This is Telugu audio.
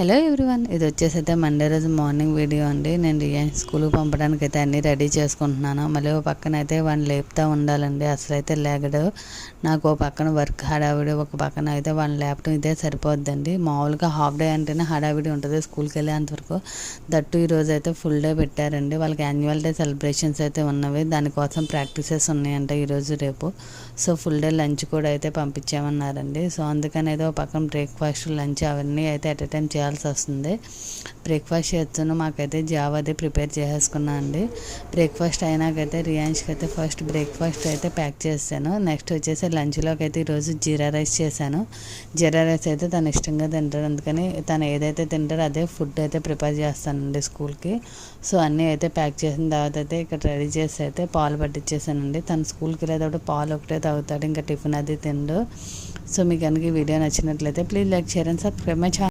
హలో ఎవ్రీవన్, ఇది వచ్చేసి మండే రోజు మార్నింగ్ వీడియో అండి. నేను రియాన్ స్కూల్కి పంపడానికి అయితే అన్నీ రెడీ చేసుకుంటున్నాను. మళ్ళీ ఓ పక్కన అయితే వాడిని లేపుతూ ఉండాలండి. అసలు అయితే లేగడు. నాకు ఓ పక్కన వర్క్ హడావిడి, ఒక పక్కన అయితే వాడిని లేపడం ఇదే సరిపోద్దండి. మామూలుగా హాఫ్ డే అంటేనే హడావిడి ఉంటుంది స్కూల్కి వెళ్ళేంతవరకు. దట్టు ఈరోజు అయితే ఫుల్ డే పెట్టారండి. వాళ్ళకి యాన్యువల్ డే సెలబ్రేషన్స్ అయితే ఉన్నవి, దానికోసం ప్రాక్టీసెస్ ఉన్నాయంట ఈరోజు రేపు. సో ఫుల్ డే లంచ్ కూడా అయితే పంపించామన్నారండి. సో అందుకని అయితే ఒక పక్కన బ్రేక్ఫాస్ట్ లంచ్ అవన్నీ అయితే అట్ ఎ టైం చేయాల్సి వస్తుంది. బ్రేక్ఫాస్ట్ చేస్తాను, మాకైతే జావ అది ప్రిపేర్ చేసేసుకున్నాను అండి. బ్రేక్ఫాస్ట్ అయినాకైతే రియాన్స్కి అయితే ఫస్ట్ బ్రేక్ఫాస్ట్ అయితే ప్యాక్ చేశాను. నెక్స్ట్ వచ్చేసి లంచ్లోకి అయితే ఈరోజు జీరా రైస్ చేశాను. జీరా రైస్ అయితే తను ఇష్టంగా తింటారు, అందుకని తను ఏదైతే తింటారో అదే ఫుడ్ అయితే ప్రిపేర్ చేస్తానండి స్కూల్కి. సో అన్నీ అయితే ప్యాక్ చేసిన తర్వాత అయితే ఇక్కడ రెడీ చేసి అయితే పాలు పట్టించేసానండి. తను స్కూల్కి వెళ్ళేటప్పుడు పాలు ఒకటే తాగుతాడు, ఇంకా టిఫిన్ అది తిండు. సో మీకు కనుక ఈ వీడియో నచ్చినట్లయితే please like, share and subscribe my channel.